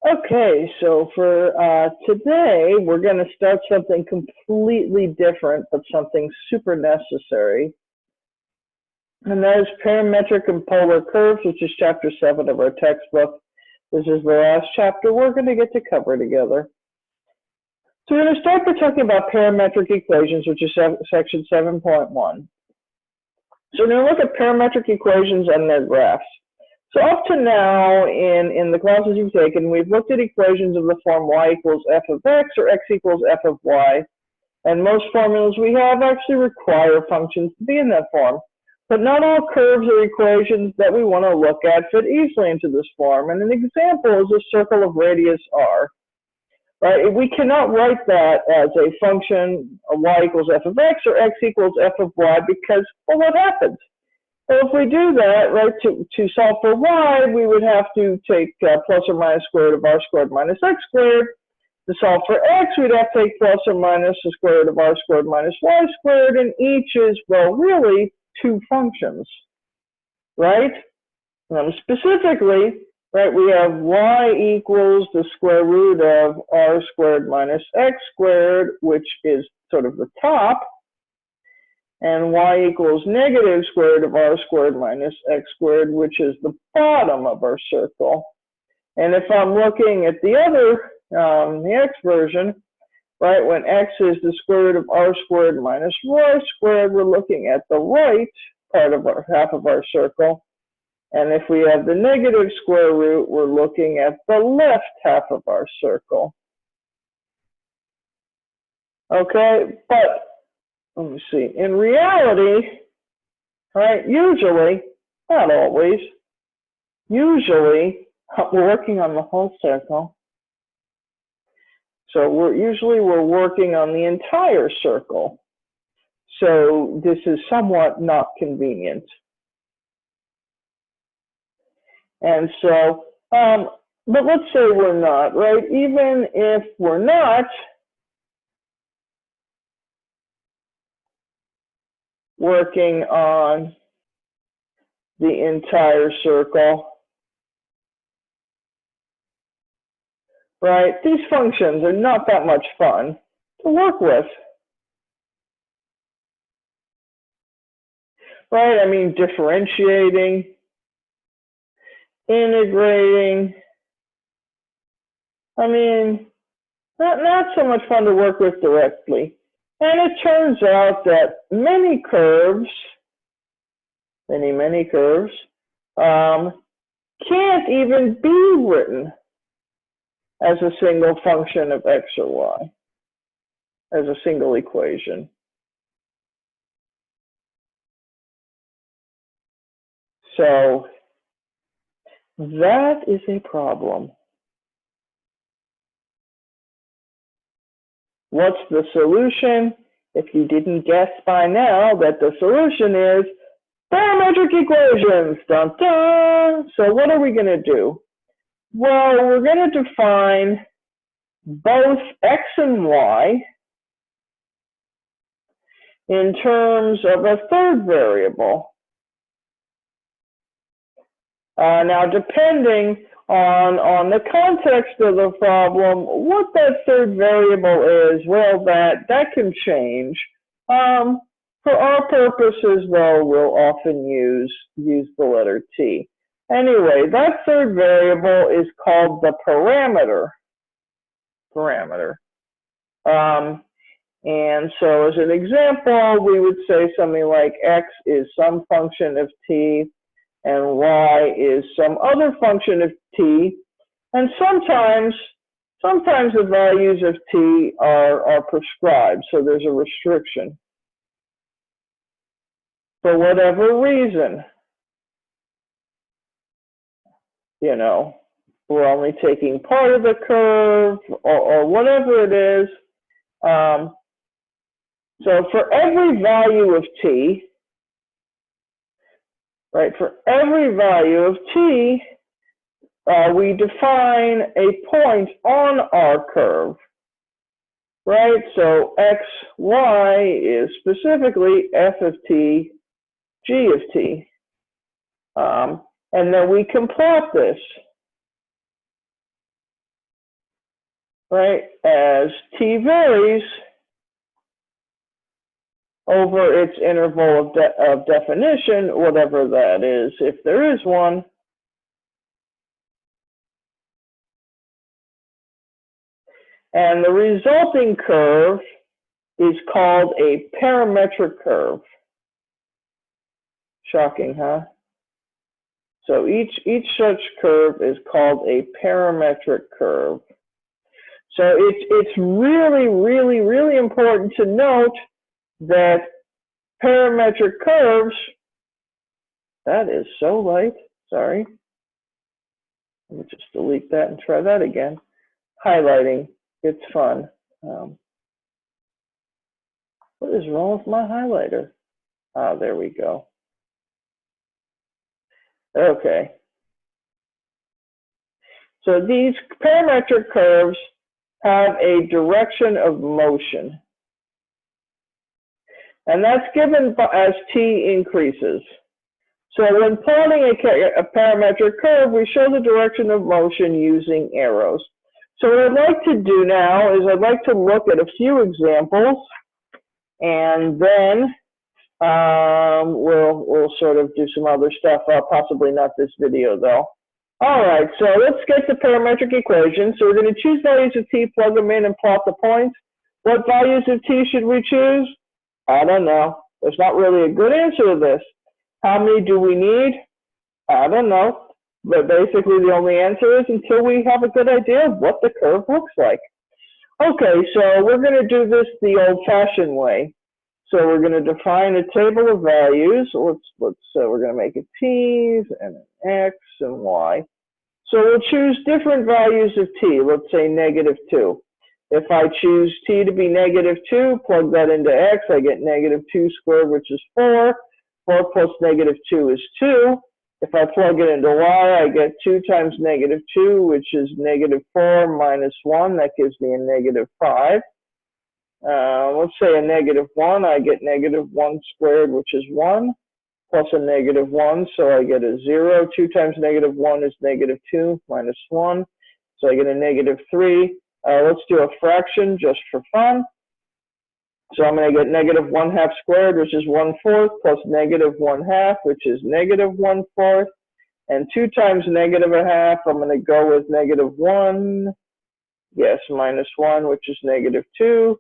Okay, so for today, we're going to start something completely different, but something super necessary. And that is parametric and polar curves, which is chapter 7 of our textbook. This is the last chapter we're going to get to cover together. So we're going to start by talking about parametric equations, which is section 7.1. So we're going to look at parametric equations and their graphs. So up to now in the classes you've taken, we've looked at equations of the form y equals f of x or x equals f of y. And most formulas we have actually require functions to be in that form. But not all curves or equations that we want to look at fit easily into this form. And an example is a circle of radius r. Right? We cannot write that as a function of y equals f of x or x equals f of y because, well, what happens? Well, if we do that, right, to solve for y, we would have to take plus or minus square root of r squared minus x squared. To solve for x, we'd have to take plus or minus the square root of r squared minus y squared, and each is, well, really two functions, right? Specifically, right, we have y equals the square root of r squared minus x squared, which is sort of the top, and y equals negative square root of r squared minus x squared, which is the bottom of our circle. And if I'm looking at the other, the x version, right, when x is the square root of r squared minus y squared, we're looking at the right part of our half of our circle. And if we have the negative square root, we're looking at the left half of our circle. Okay, but let me see. In reality, right, usually, not always, usually we're working on the whole circle. So we're working on the entire circle. So this is somewhat not convenient. And so, but let's say we're not, right? Even if we're not, working on the entire circle, right? These functions are not that much fun to work with, right? I mean, differentiating, integrating, I mean, not so much fun to work with directly. And it turns out that many curves, many curves, can't even be written as a single function of x or y, as a single equation. So that is a problem. What's the solution? If you didn't guess by now that the solution is parametric equations. Dun, dun. So what are we going to do? Well, we're going to define both x and y in terms of a third variable. Now, depending on the context of the problem, what that third variable is, well, that can change. For our purposes, though, we'll often use the letter t. Anyway, that third variable is called the parameter. And so as an example, we would say something like x is some function of t, and y is some other function of t, and sometimes the values of t are prescribed, so there's a restriction. For whatever reason, you know, we're only taking part of the curve or whatever it is. So for every value of t, right, for every value of t, we define a point on our curve, right? So x, y is specifically f of t, g of t. And then we can plot this. right, as t varies over its interval of definition, whatever that is, if there is one. And the resulting curve is called a parametric curve. Shocking, huh? So each such curve is called a parametric curve. So it's really, really, really important to note that parametric curves, that is so light, sorry. Let me just delete that and try that again. Highlighting, it's fun. What is wrong with my highlighter? Ah, there we go. Okay. So these parametric curves have a direction of motion. And that's given as t increases. So when plotting a parametric curve, we show the direction of motion using arrows. So what I'd like to do now is I'd like to look at a few examples, and then we'll sort of do some other stuff, possibly not this video though. All right, so let's get the parametric equation. So we're going to choose values of t, plug them in, and plot the points. What values of t should we choose? I don't know. There's not really a good answer to this. How many do we need? I don't know. But basically the only answer is until we have a good idea of what the curve looks like. Okay, so we're going to do this the old-fashioned way. So we're going to define a table of values. We're going to make a t and an x and y. So we'll choose different values of t. Let's say -2. If I choose t to be -2, plug that into x, I get -2 squared, which is 4. 4 plus -2 is 2. If I plug it into y, I get 2 times -2, which is -4 minus 1. That gives me a -5. Let's say a -1, I get -1 squared, which is 1, plus a -1, so I get a 0. 2 times -1 is -2 minus 1, so I get a -3. Let's do a fraction just for fun. So I'm going to get -1/2 squared, which is 1/4, plus -1/2, which is -1/4. And 2 times -1/2, I'm going to go with -1. Yes, minus 1, which is -2.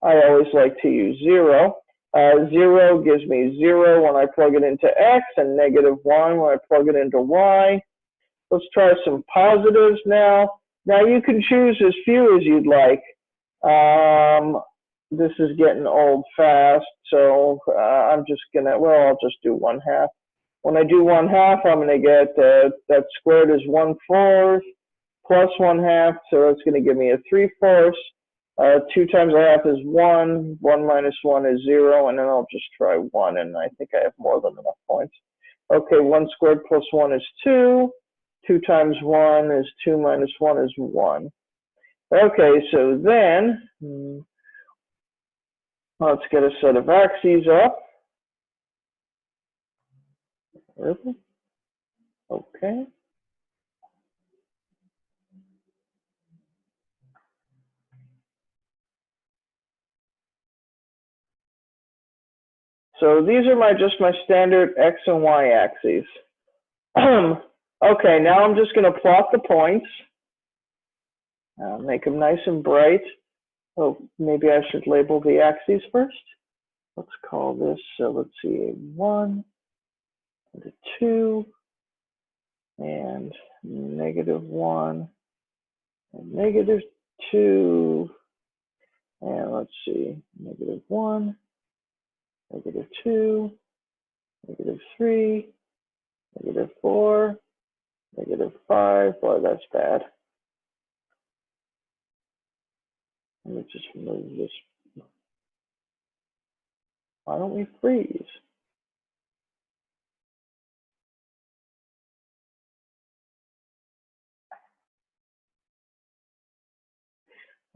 I always like to use 0. 0 gives me 0 when I plug it into x, and -1 when I plug it into y. Let's try some positives now. Now you can choose as few as you'd like. This is getting old fast, so I'm just gonna, well, I'll just do 1/2. When I do 1/2, I'm gonna get that squared is 1/4 plus 1/2, so that's gonna give me a 3/4. 2 times 1/2 is 1. 1 minus 1 is 0, and then I'll just try 1, and I think I have more than enough points. Okay, 1 squared plus 1 is 2. 2 times 1 is 2 minus 1 is 1. Okay, so then let's get a set of axes up. Really? Okay. So these are just my standard x and y axes. Okay, now I'm just going to plot the points. Make them nice and bright. Oh, maybe I should label the axes first. Let's call this, let's see, a 1, and a 2, and -1, and -2, and let's see, -1, -2, -3, -4, -5. Boy, that's bad. Let me just move this. Why don't we freeze?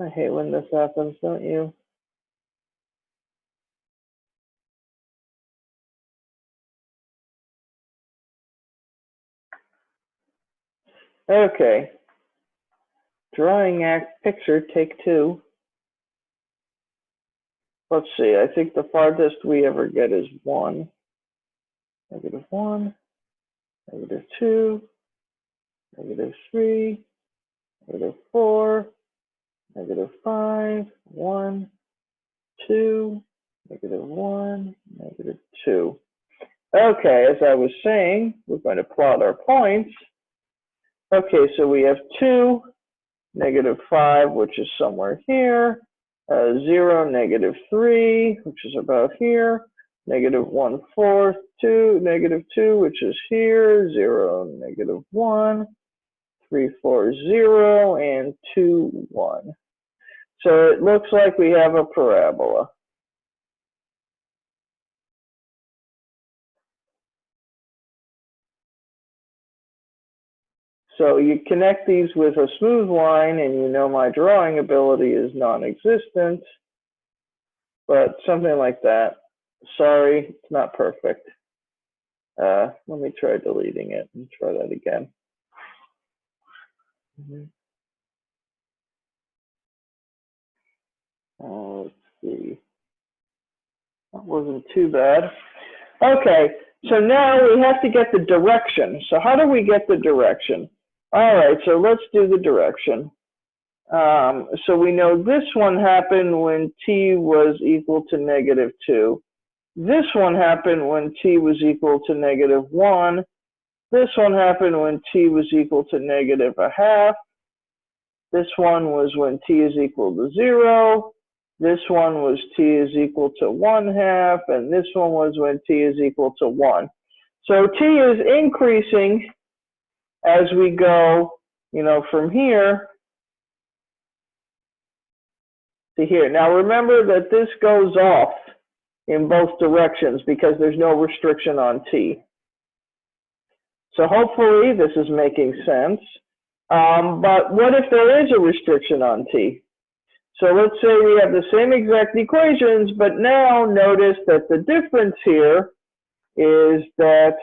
I hate when this happens, don't you? Okay. Drawing act picture, take 2. Let's see, I think the farthest we ever get is 1. -1, -2, -3, -4, -5, 1, 2, -1, -2. Okay, as I was saying, we're going to plot our points. Okay, so we have 2, -5, which is somewhere here, 0, -3, which is about here, -1, 4, 2, -2, which is here, 0, -1, 3, 4, 0, and 2, 1. So it looks like we have a parabola. So you connect these with a smooth line, and you know my drawing ability is non-existent, but something like that. Sorry, it's not perfect. Let me try deleting it and try that again. Let's see. That wasn't too bad. Okay, so now we have to get the direction. So how do we get the direction? All right, so let's do the direction. So we know this one happened when t was equal to -2. This one happened when t was equal to -1. This one happened when t was equal to -1/2. This one was when t is equal to 0. This one was t is equal to 1/2, and this one was when t is equal to 1. So t is increasing as we go, from here to here. Now remember that this goes off in both directions because there's no restriction on t. So hopefully this is making sense. But what if there is a restriction on t? So let's say we have the same exact equations, but now notice that the difference here is that,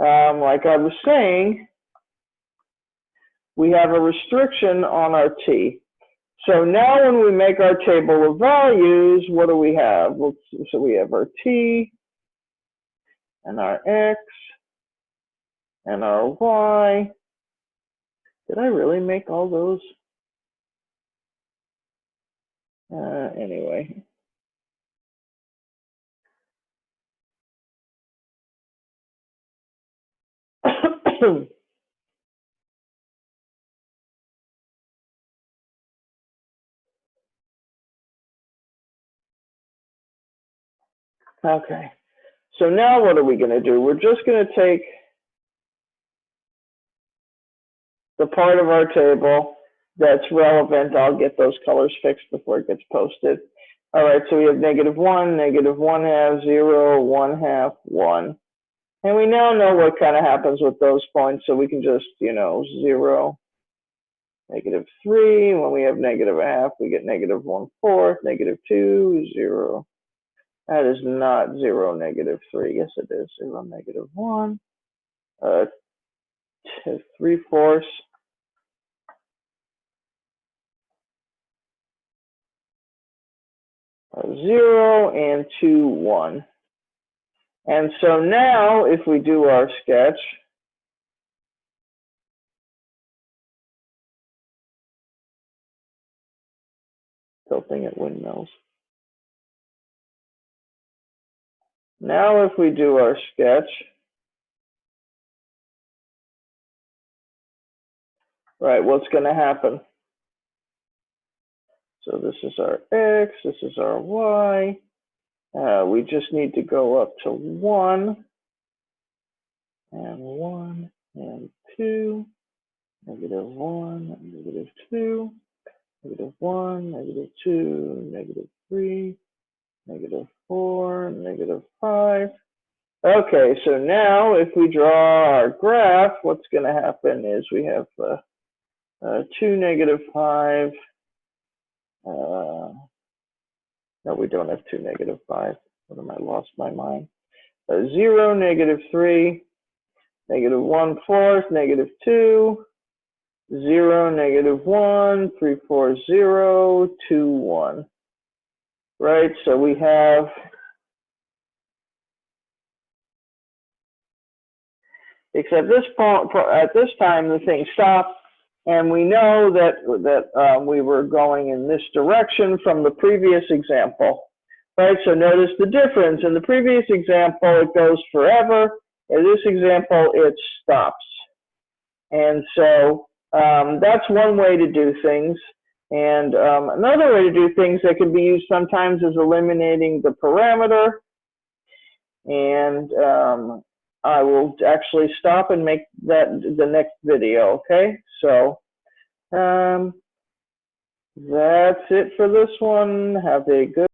like I was saying, we have a restriction on our t. So now when we make our table of values, what do we have? So we have our t and our x and our y. Did I really make all those? Anyway. Okay, so now what are we going to do? We're just going to take the part of our table that's relevant. I'll get those colors fixed before it gets posted. All right, so we have -1, -1/2, 0, 1/2, 1. And we now know what kind of happens with those points, so we can just, 0, -3. When we have -1/2, we get -1/4, -2, 0. That is not 0, -3. Yes, it is 0, -1. 3/4. 0 and 2, 1. And so now if we do our sketch, tilting at windmills. Now if we do our sketch, right, what's going to happen? So this is our x, this is our y. We just need to go up to 1 and 1 and 2, -1, -2, -1, -2, -3, -4, -5. Okay, so now if we draw our graph, what's going to happen is we have 2, -5. No, we don't have 2, -5. What am I lost my mind? 0, -3, -1/4, -2, 0, -1, 3, 4, 0, 2, 1. Right, so we have except this point, at this time the thing stopped, and we know that we were going in this direction from the previous example. Right, so notice the difference. In the previous example, it goes forever. In this example, it stops. And so that's one way to do things. And another way to do things that can be used sometimes is eliminating the parameter. And I will actually stop and make that the next video, okay? So that's it for this one. Have a good